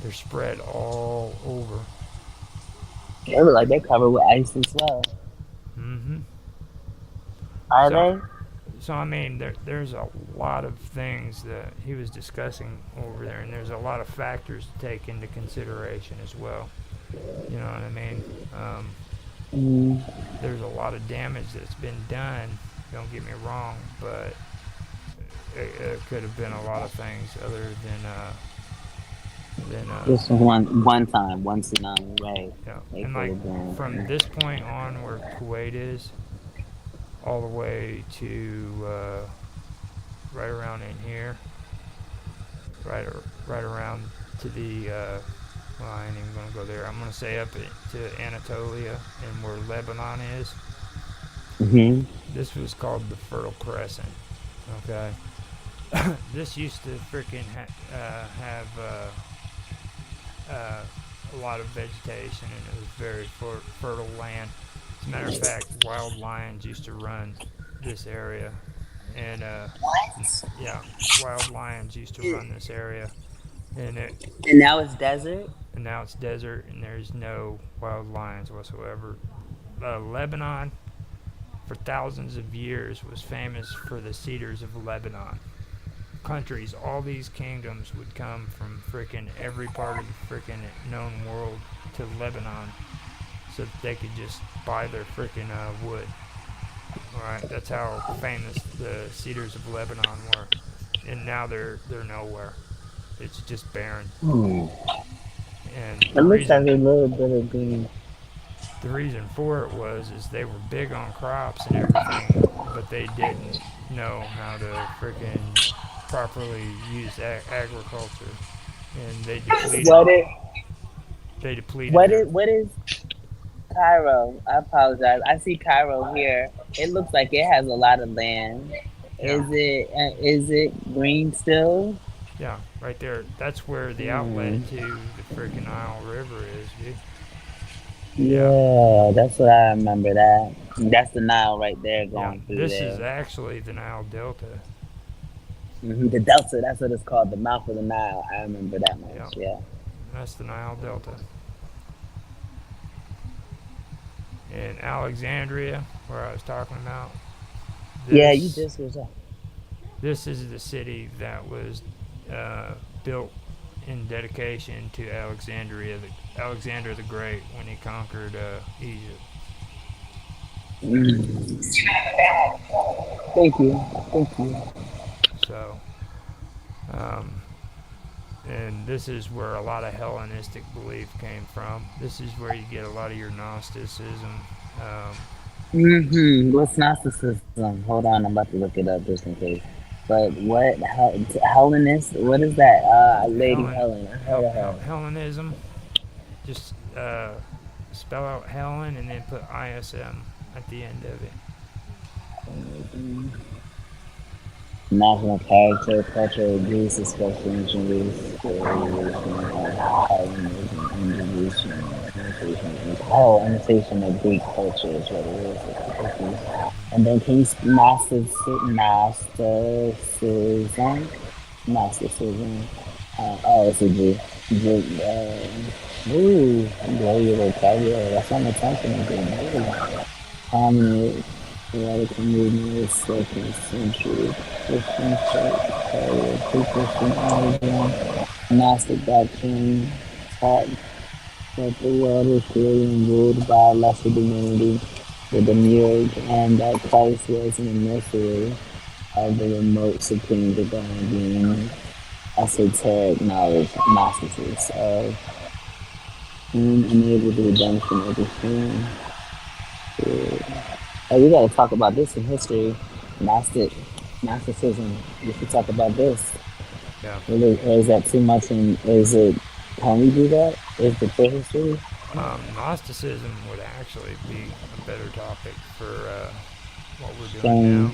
They're spread all over. They look like they're covered with ice as well. Mm-hmm. Are So, they? so I mean, there's a lot of things that he was discussing over there, and there's a lot of factors to take into consideration as well. You know what I mean? Um, Mm. there's a lot of damage that's been done. Don't get me wrong, but it could have been a lot of things other than Just one time, one tsunami, right? yeah. They And could like have been. from this point on, where Kuwait is, all the way to right around in here, right around to the well, I ain't even gonna go there. I'm gonna say up to Anatolia and where Lebanon is. Hmm. This was called the Fertile Crescent. Okay, this used to freaking have uh, a lot of vegetation, and it was very fertile land. As a matter of fact, wild lions used to run this area, and yeah, wild lions used to run this area, and it And now it's desert. and now it's desert, and there's no wild lions whatsoever. Lebanon, for thousands of years, was famous for the cedars of Lebanon. Countries, all these kingdoms would come from freaking every part of the freaking known world to Lebanon so that they could just buy their freaking wood. Alright, that's how famous the cedars of Lebanon were. And now they're nowhere. It's just barren. Hmm. And It looks like a little bit of green. the reason for it was is they were big on crops and everything, but they didn't know how to freaking properly use agriculture, and What is they depleted their. what is Cairo? I apologize. I see Cairo here. It looks like it has a lot of land. Yeah, Is it green still? yeah, right there. That's where the Hmm. outlet to the freaking Nile River is, dude. Yeah, Yeah, that's what I remember. That's the Nile right there yeah. going through This is there. actually the Nile Delta. The Delta. That's what it's called. The mouth of the Nile. I remember that Yeah, much. Yeah. that's the Nile Delta. In Alexandria, where I was talking about, Yeah, you this just was. this is the city that was uh, built in dedication to Alexander the Great when he conquered Egypt. Mm. Thank you. Thank you. So, um, and this is where a lot of Hellenistic belief came from. This is where you get a lot of your Gnosticism. Um, What's Gnosticism? Hold on, I'm about to look it up just in case. But Hellenist? What is that? Lady Hellen, Helen. I heard of her. Hellenism. Just spell out Helen and then put ISM at the end of it. National character, culture of Greece, especially ancient Greece, imitation of Greek culture is what it is. And then can you Gnosticism? Oh, it's a G. Ooh, blow your vocabulary. That's on the attention again. Prominent radical movement of second century Christian church carried pre-Christian origin. Gnostic doctrine taught that the world was created and ruled by a lesser divinity, the demiurge, and that Christ was an emissary of the remote supreme divine being. Esoteric knowledge, Gnostics of and enabled the redemption of the sin. Hey, we gotta talk about this in history. Gnostic, Gnosticism. We should talk about this. Yeah. Really, or is that too much? And is it? Can we do that? Is the prehistory? Gnosticism would actually be a better topic for what we're doing Can now.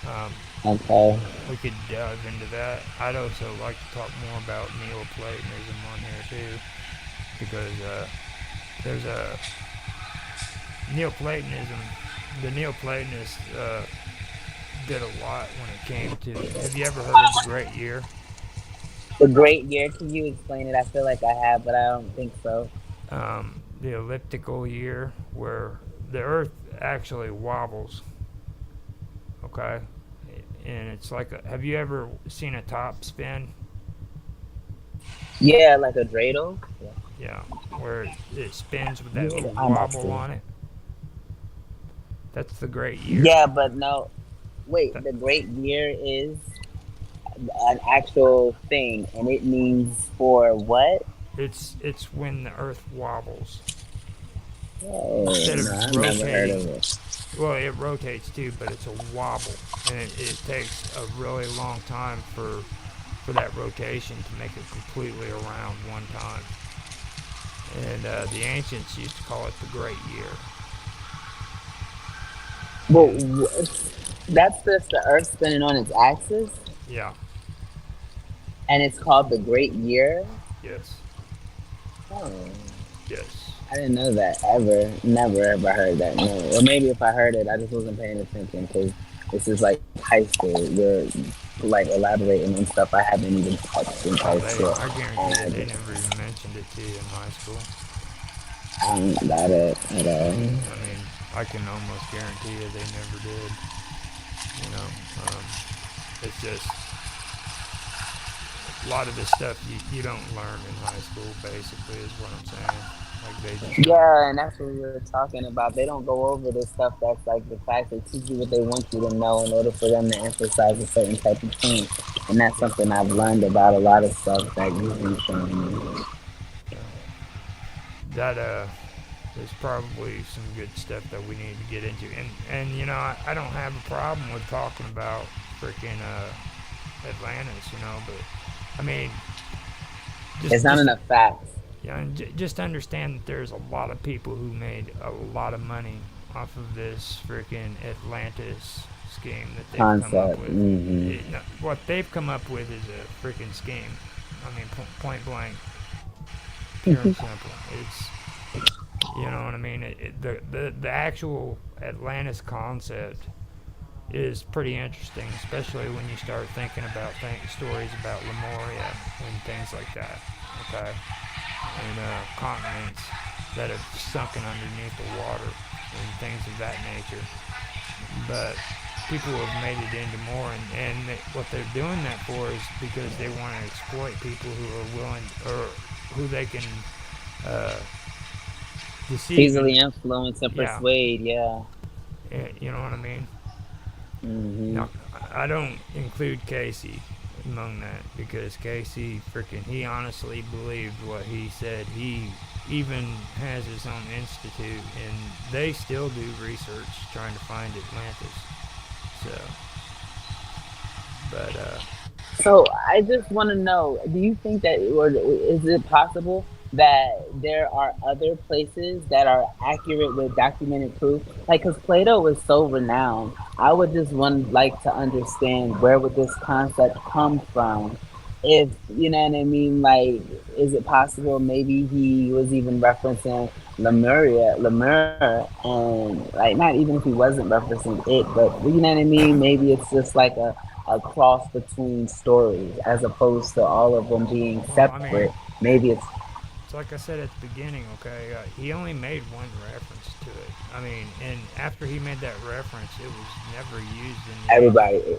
Um, okay. we could dive into that. I'd also like to talk more about Neoplatonism on here too, because there's a Neoplatonism. The Neoplatonists did a lot when it came to. Have you ever heard of the Great Year? The Great Year. Can you explain it? I feel like I have, but I don't think so. The elliptical year, where the Earth actually wobbles. Okay, and it's like have you ever seen a top spin? Yeah, like a dreidel. Yeah, Yeah, where it spins with that yeah, little I wobble understand. on it. That's the great year. Yeah, but no. Wait, That, the Great Year is an actual thing, and it means for what? it's when the Earth wobbles Oh, instead no, of I've never heard rotating. of it. Well, it rotates too, but it's a wobble, and it takes a really long time for that rotation to make it completely around one time. And the ancients used to call it the Great Year. Well, And that's just the Earth spinning on its axis, yeah, and it's called the Great Year. yes, Oh, yes. I didn't know that ever. Never ever heard that. No, or maybe if I heard it, I just wasn't paying attention because this is like high school. You're like elaborating on stuff I haven't even touched in Oh, high school, I and guarantee you, I they just never even mentioned it to you in high school. I'm not it at all. I mean, I can almost guarantee you they never did. You know, um, it's just a lot of the stuff you don't learn in high school. Basically, is what I'm saying. Like they just don't. Yeah, and that's what we were talking about. They don't go over the stuff that's like the facts. They teach you what they want you to know in order for them to emphasize a certain type of thing. And that's Yeah, something I've learned about a lot of stuff that you've been showing me. yeah. That there's probably some good stuff that we need to get into. And you know, I don't have a problem with talking about freaking Atlantis, you know, but I mean, It's not just enough facts. yeah, and just understand that there's a lot of people who made a lot of money off of this freaking Atlantis scheme that they've come up Concept. with. Hmm. No, what they've come up with is a freaking scheme. I mean, point blank, pure and simple. It's you know what I mean. The actual Atlantis concept is pretty interesting, especially when you start thinking about stories about Lemuria and things like that. Okay, and continents that have sunken underneath the water and things of that nature. But people have made it into more, and what they're doing that for is because they want to exploit people who are willing or who they can uh, deceive and Easily influence and yeah, persuade. Yeah. you know what I mean. Hmm. Now, I don't include Casey among that because Casey freaking he honestly believed what he said. He even has his own institute and they still do research trying to find Atlantis. So, but So I just want to know: do you think that, or is it possible that there are other places that are accurate with documented proof? Like, because Plato was so renowned, I would just want like to understand where would this concept come from? If you know what I mean, like, is it possible maybe he was even referencing Lemur, and like not even if he wasn't referencing it, but you know what I mean? Maybe it's just like a cross between stories as opposed to all of them being well, I separate. mean, Maybe it's it's like I said at the beginning. Okay, he only made one reference to it. I mean, and after he made that reference, it was never used in the ancient. everybody.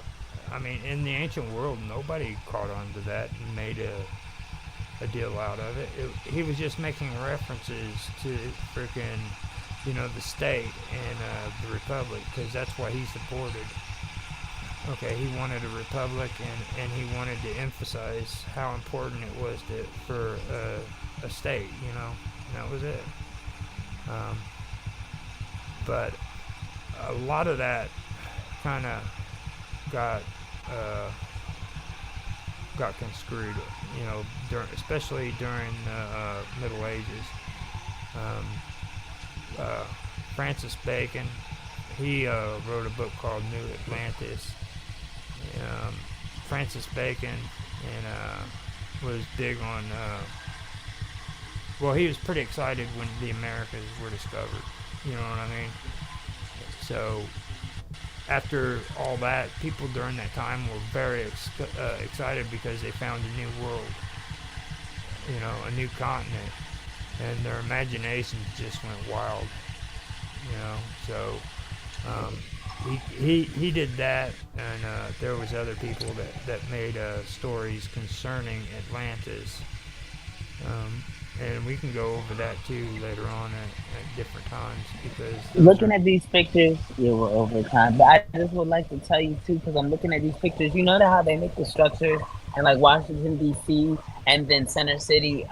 I mean, in the ancient world, nobody caught on to that and made a deal out of it. He was just making references to freaking, you know, the state and the republic because that's what he supported. Okay, he wanted a republic and he wanted to emphasize how important it was for a state, you know, and that was it. Um, but a lot of that kind of got uh, got conscried, you know, especially during the Middle Ages. Um, uh, Francis Bacon, he wrote a book called New Atlantis. Um, Francis Bacon and was big on. Well, he was pretty excited when the Americas were discovered. You know what I mean? So after all that, people during that time were very excited because they found a new world, a new continent, and their imaginations just went wild. So he did that, and there was other people that made stories concerning Atlantis, and we can go over that too later on at different times because those Looking are at these pictures, yeah, we're over time. But I just would like to tell you too, because I'm looking at these pictures. You know how they make the structures in like Washington D.C. and then Center City,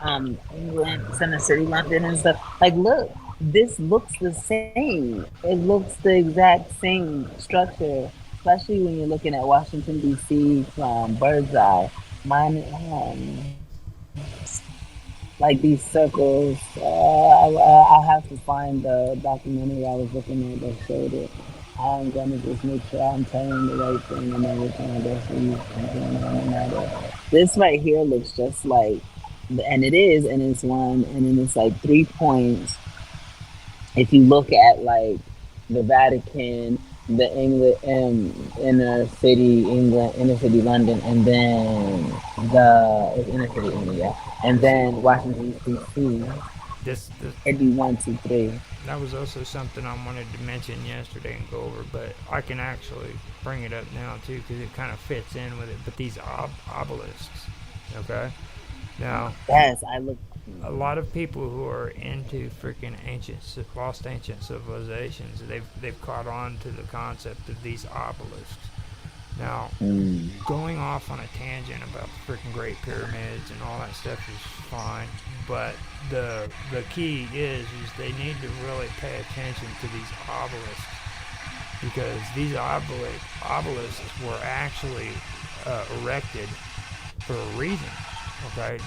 England, Center City, London, and stuff. Like, look, this looks the same. It looks the exact same structure, especially when you're looking at Washington D.C. from bird's eye. Mine, like these circles. I'll have to find the documentary I was looking at that showed it. I'm gonna just make sure I'm telling the right thing and everything. I guess we going on the matter. This right here looks just like, and it is, and it's one, and then it's like 3 points. If you look at like the Vatican, the England, inner city England, inner city London, and then the inner city England, yeah, and this then Washington D.C. this It'd be 1, 2, 3. that was also something I wanted to mention yesterday and go over, but I can actually bring it up now too because it kind of fits in with it. But these obelisks, okay? Now, Yes, I look. a lot of people who are into freaking lost ancient civilizations, they've caught on to the concept of these obelisks. Now, Mm. going off on a tangent about the freaking Great Pyramids and all that stuff is fine, but the key is they need to really pay attention to these obelisks because these obelisks were actually erected for a reason. Okay,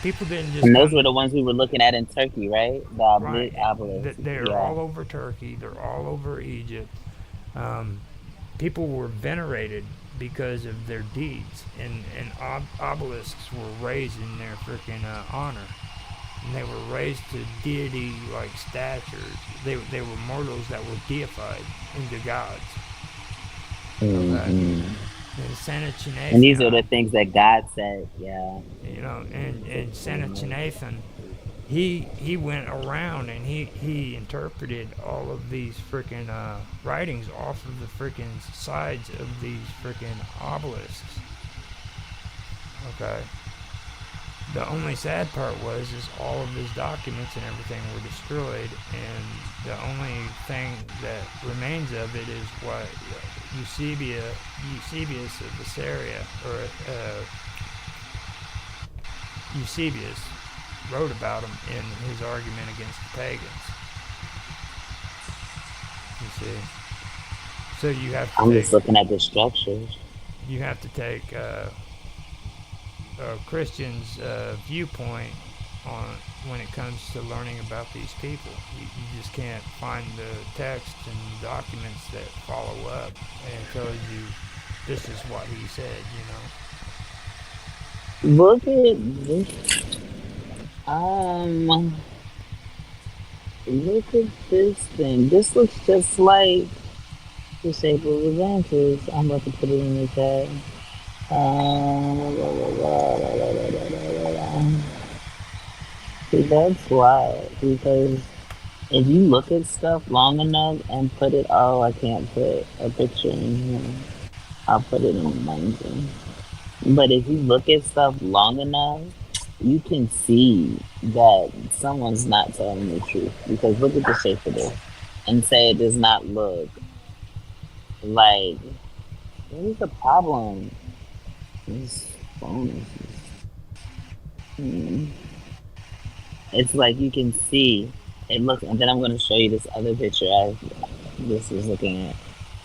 people didn't just And those come. were the ones we were looking at in Turkey, right? The Right, obelisk. they're Yeah. all over Turkey. They're all over Egypt. Um, People were venerated because of their deeds, and obelisks were raised in their freaking honor, and they were raised to deity like statures. They were mortals that were deified into gods. Okay, Hmm. and And these are Sennacherib, the things that God said. Yeah. and Sennacherib, he went around and he interpreted all of these freaking writings off of the freaking sides of these freaking obelisks. Okay. The only sad part is all of his documents and everything were destroyed, and the only thing that remains of it is what Eusebius of Caesarea, or Eusebius, wrote about him in his argument against the pagans. You see, so I'm just looking at the structures. you have to take a Christian's viewpoint on when it comes to learning about these people. You just can't find the text and documents that follow up and tells you this is what he said. Look at this. Um, Look at this thing. This looks just like disabled advances. I'm about to put it in the chat. See, that's wild because if you look at stuff long enough and put it, oh, I can't put a picture in here. I'll put it in the mountain. But if you look at stuff long enough, you can see that someone's not telling the truth. Because look at the shape of this and say it does not look like. What is the problem? This phone is. It's like you can see it looks, and then I'm going to show you this other picture I this was looking at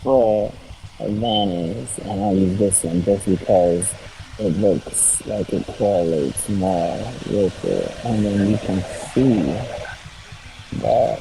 for Atlantis, and I'll use this one just because it looks like it correlates more with it, and then you can see that